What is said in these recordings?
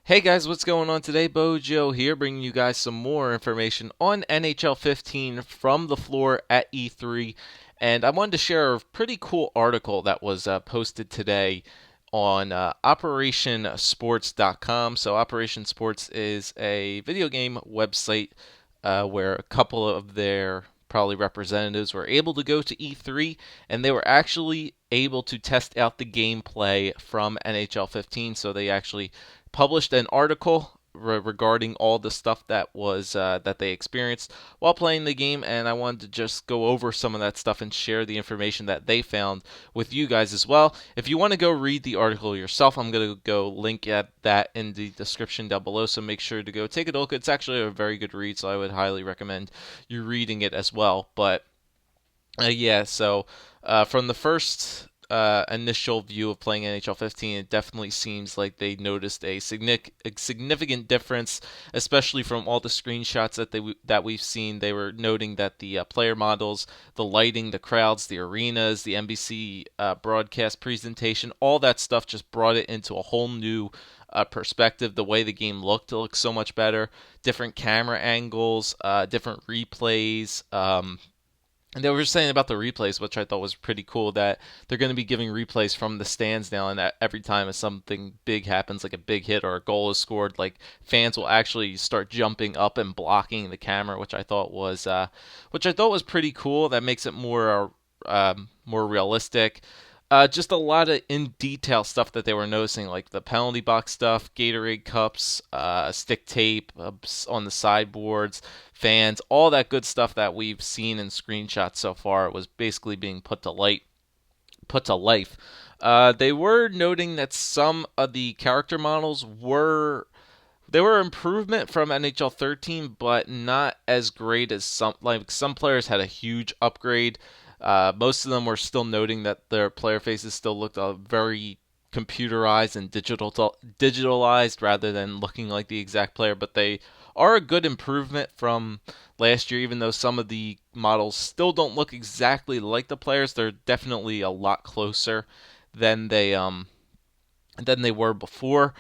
Hey guys, what's going on today? BOJoeKO here, bringing you guys some more information on NHL 15 from the floor at E3. And I wanted to share a pretty cool article that was posted today on OperationSports.com. So, Operation Sports is a video game website where a couple of their probably representatives were able to go to E3 and they were actually able to test out the gameplay from NHL 15. So, they actually published an article regarding all the stuff that was that they experienced while playing the game, and I wanted to just go over some of that stuff and share the information that they found with you guys as well. If you want to go read the article yourself, I'm going to go link at that in the description down below, so make sure to go take a look. It's actually a very good read, so I would highly recommend you reading it as well. But from the first initial view of playing NHL 15, it definitely seems like they noticed a significant difference, especially from all the screenshots that we've seen. They were noting that the player models, the lighting, the crowds, the arenas, the NBC broadcast presentation, all that stuff just brought it into a whole new perspective. The way the game looked, it looked so much better. Different camera angles, different replays. And they were saying about the replays, which I thought was pretty cool, that they're going to be giving replays from the stands now, and that every time something big happens, like a big hit or a goal is scored, like fans will actually start jumping up and blocking the camera, which I thought was pretty cool. That makes it more realistic. Just a lot of in detail stuff that they were noticing, like the penalty box stuff, Gatorade cups, stick tape on the sideboards, fans, all that good stuff that we've seen in screenshots so far was basically being put to life. They were noting that some of the character models were improvement from NHL 13, but not as great as some. Like some players had a huge upgrade. Most of them were still noting that their player faces still looked very computerized and digitalized rather than looking like the exact player. But they are a good improvement from last year, even though some of the models still don't look exactly like the players. They're definitely a lot closer than they were before.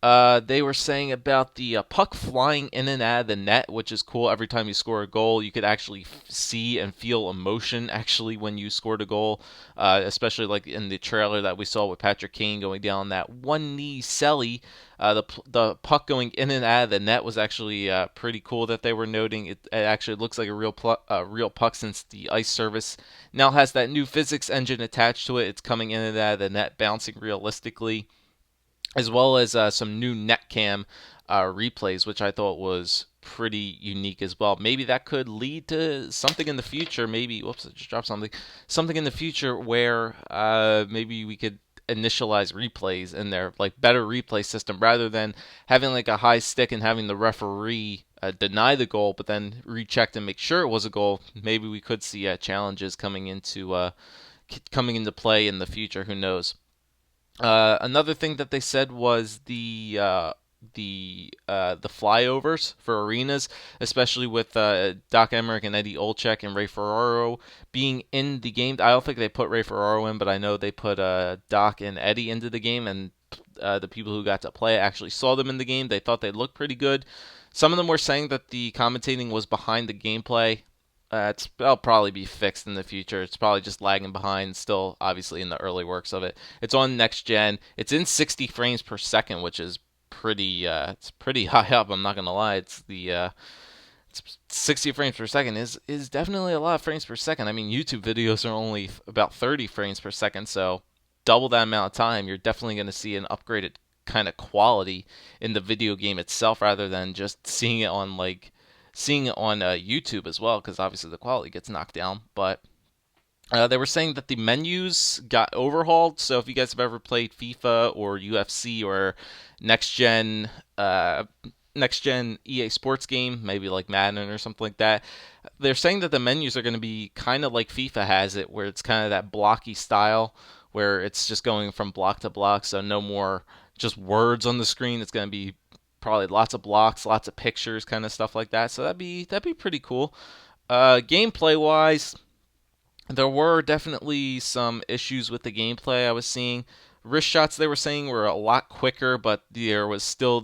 They were saying about the puck flying in and out of the net, which is cool. Every time you score a goal, you could actually see and feel emotion actually when you scored a goal, especially like in the trailer that we saw with Patrick Kane going down that one knee celly. The puck going in and out of the net was actually pretty cool that they were noting. It actually looks like a real puck since the ice service now has that new physics engine attached to it. It's coming in and out of the net, bouncing realistically, as well as some new netcam replays, which I thought was pretty unique as well. Maybe that could lead to something in the future. Maybe, whoops, I just dropped something. Something in the future where maybe we could initialize replays in there, like better replay system, rather than having like a high stick and having the referee deny the goal, but then recheck and make sure it was a goal. Maybe we could see challenges coming into play in the future. Who knows? Another thing that they said was the flyovers for arenas, especially with Doc Emmerich and Eddie Olczyk and Ray Ferraro being in the game. I don't think they put Ray Ferraro in, but I know they put Doc and Eddie into the game, and the people who got to play actually saw them in the game. They thought they looked pretty good. Some of them were saying that the commentating was behind the gameplay. That'll probably be fixed in the future. It's probably just lagging behind, still obviously in the early works of it. It's on next gen. It's in 60 frames per second, which is it's pretty high up. I'm not gonna lie. It's 60 frames per second is definitely a lot of frames per second. I mean, YouTube videos are only about 30 frames per second, so double that amount of time, you're definitely gonna see an upgraded kind of quality in the video game itself, rather than just seeing it on YouTube as well, because obviously the quality gets knocked down. But they were saying that the menus got overhauled. So if you guys have ever played FIFA or UFC or next gen uh, next gen EA Sports game, maybe like Madden or something like that, they're saying that the menus are going to be kind of like FIFA has it, where it's kind of that blocky style, where it's just going from block to block. So no more just words on the screen. It's going to be probably lots of blocks, lots of pictures, kind of stuff like that. So that'd be pretty cool. Gameplay wise, there were definitely some issues with the gameplay I was seeing. Wrist shots, they were saying, were a lot quicker, but there was still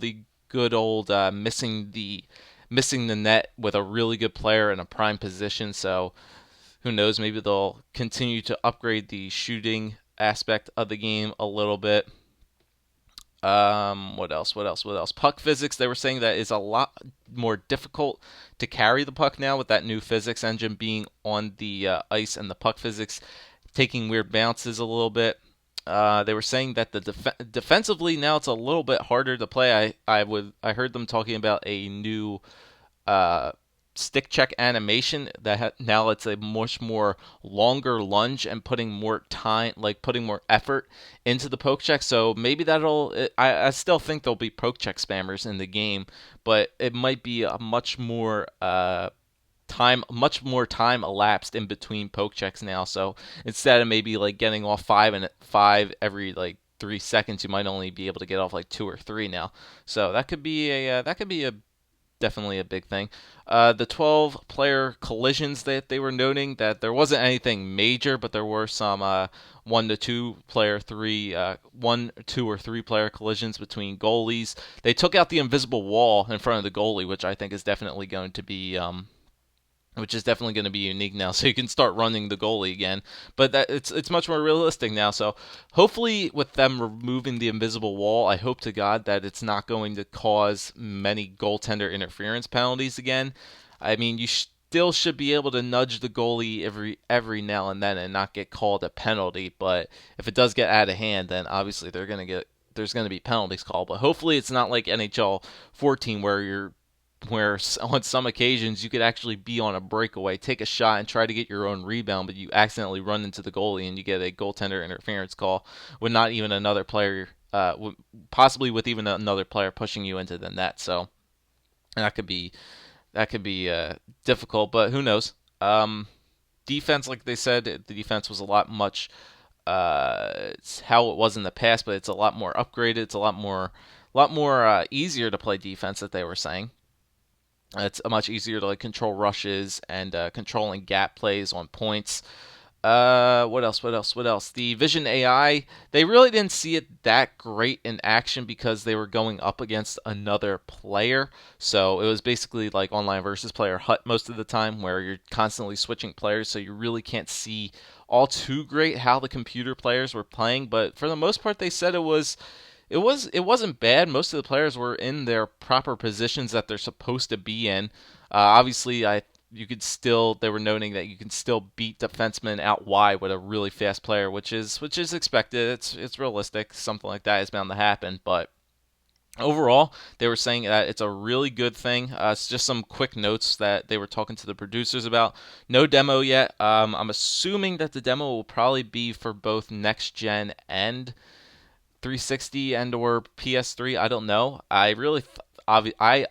good old missing the net with a really good player in a prime position. So who knows? Maybe they'll continue to upgrade the shooting aspect of the game a little bit. What else? What else? What else? Puck physics. They were saying that is a lot more difficult to carry the puck now with that new physics engine being on the ice and the puck physics taking weird bounces a little bit. They were saying that the defensively now it's a little bit harder to play. I heard them talking about a new uh, stick check animation that now it's a much more longer lunge and putting more time, like putting more effort into the poke check. So maybe I still think there'll be poke check spammers in the game, but it might be a much more time elapsed in between poke checks now. So instead of maybe like getting off five every like 3 seconds, you might only be able to get off like two or three now. So that could be a definitely a big thing. The 12 player collisions that they were noting that there wasn't anything major, but there were some 1, 2, or 3 player collisions between goalies. They took out the invisible wall in front of the goalie, which is definitely going to be unique now. So you can start running the goalie again, but that it's much more realistic now. So hopefully, with them removing the invisible wall, I hope to God that it's not going to cause many goaltender interference penalties again. I mean, you still should be able to nudge the goalie every now and then and not get called a penalty. But if it does get out of hand, then obviously there's going to be penalties called. But hopefully, it's not like NHL 14 where on some occasions you could actually be on a breakaway, take a shot, and try to get your own rebound, but you accidentally run into the goalie and you get a goaltender interference call with not even another player, possibly with even another player pushing you into the net. So that could be difficult, but who knows? Defense, like they said, the defense was a lot much it's how it was in the past, but it's a lot more upgraded. It's a lot more easier to play defense that they were saying. It's much easier to like control rushes and controlling gap plays on points. What else? What else? What else? The Vision AI, they really didn't see it that great in action because they were going up against another player. So it was basically like online versus player hut most of the time where you're constantly switching players. So you really can't see all too great how the computer players were playing. But for the most part, they said it wasn't bad. Most of the players were in their proper positions that they're supposed to be in. Obviously, you could still they were noting that you can still beat defensemen out wide with a really fast player, which is expected. It's realistic. Something like that is bound to happen. But overall, they were saying that it's a really good thing. It's just some quick notes that they were talking to the producers about. No demo yet. I'm assuming that the demo will probably be for both next gen and 360 and or PS3. I don't know. I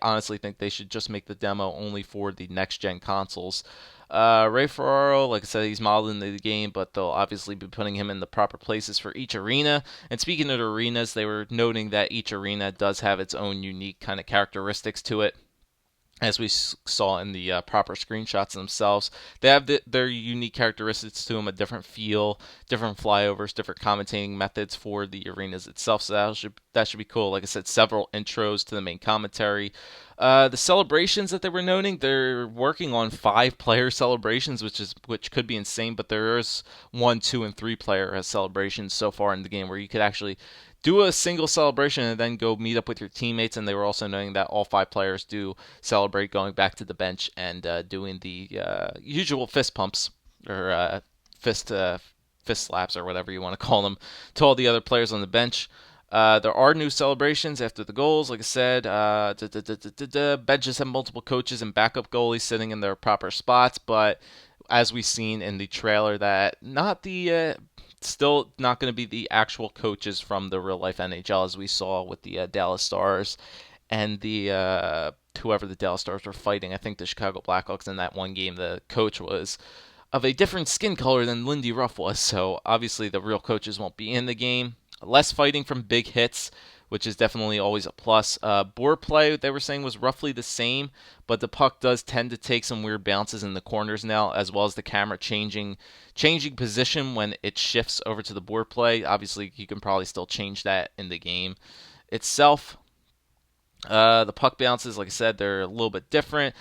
honestly think they should just make the demo only for the next gen consoles. Ray Ferraro, like I said, he's modeled in the game, but they'll obviously be putting him in the proper places for each arena. And speaking of arenas, they were noting that each arena does have its own unique kind of characteristics to it, as we saw in the proper screenshots themselves. They have their unique characteristics to them, a different feel, different flyovers, different commentating methods for the arenas itself. So that should be cool. Like I said, several intros to the main commentary. The celebrations that they were noting, they're working on 5-player celebrations, which could be insane. But there is 1, 2, and 3-player celebrations so far in the game where you could actually do a single celebration and then go meet up with your teammates. And they were also noting that all 5 players do celebrate going back to the bench and doing the usual fist pumps or fist slaps or whatever you want to call them to all the other players on the bench. There are new celebrations after the goals. Like I said, benches have multiple coaches and backup goalies sitting in their proper spots, but as we've seen in the trailer, that still not going to be the actual coaches from the real life NHL, as we saw with the Dallas Stars and the whoever the Dallas Stars were fighting. I think the Chicago Blackhawks in that one game, the coach was of a different skin color than Lindy Ruff was. So obviously the real coaches won't be in the game. Less fighting from big hits, which is definitely always a plus. Board play, they were saying, was roughly the same, but the puck does tend to take some weird bounces in the corners now, as well as the camera changing position when it shifts over to the board play. Obviously, you can probably still change that in the game itself. The puck bounces, like I said, they're a little bit different.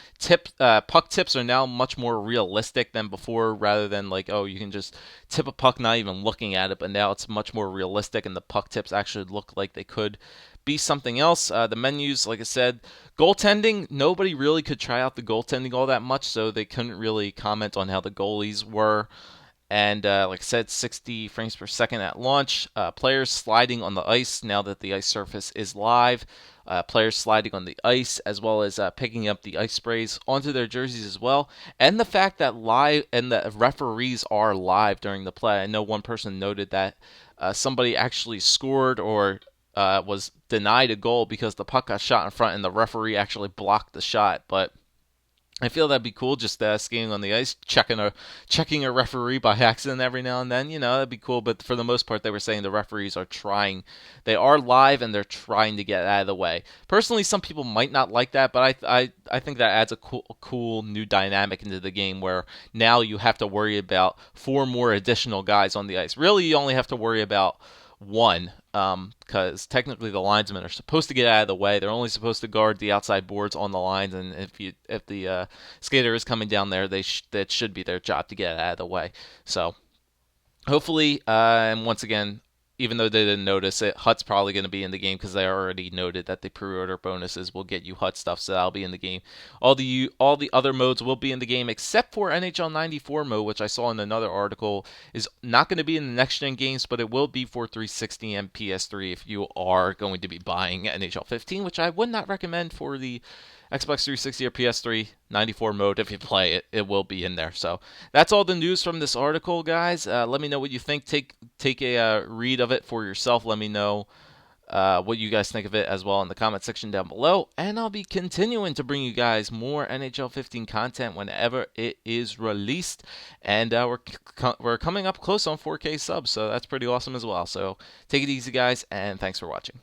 Puck tips are now much more realistic than before, rather than like, oh, you can just tip a puck not even looking at it. But now it's much more realistic, and the puck tips actually look like they could be something else. The menus, like I said, goaltending, nobody really could try out the goaltending all that much, so they couldn't really comment on how the goalies were. And like I said, 60 frames per second at launch. Players sliding on the ice now that the ice surface is live. Players sliding on the ice, as well as picking up the ice sprays onto their jerseys as well. And the fact that live and the referees are live during the play. I know one person noted that somebody actually scored or was denied a goal because the puck got shot in front and the referee actually blocked the shot. But I feel that'd be cool, just skating on the ice, checking a referee by accident every now and then. That'd be cool. But for the most part, they were saying the referees are trying, they are live and they're trying to get out of the way. Personally, some people might not like that, but I think that adds a cool new dynamic into the game where now you have to worry about four more additional guys on the ice. Really, you only have to worry about one, because technically the linesmen are supposed to get out of the way. They're only supposed to guard the outside boards on the lines, and if the skater is coming down there, that should be their job to get out of the way. So hopefully, and once again, even though they didn't notice it, Hut's probably going to be in the game because they already noted that the pre-order bonuses will get you Hut stuff, so that'll be in the game. All the other modes will be in the game except for NHL 94 mode, which I saw in another article is not going to be in the next gen games, but it will be for 360 and PS3 if you are going to be buying NHL 15, which I would not recommend for the Xbox 360 or PS3 94 mode. If you play it, it will be in there. So that's all the news from this article, guys. Let me know what you think. Take a read of it for yourself. Let me know what you guys think of it as well in the comment section down below. And I'll be continuing to bring you guys more NHL 15 content whenever it is released. And we're coming up close on 4K subs, so that's pretty awesome as well. So take it easy, guys, and thanks for watching.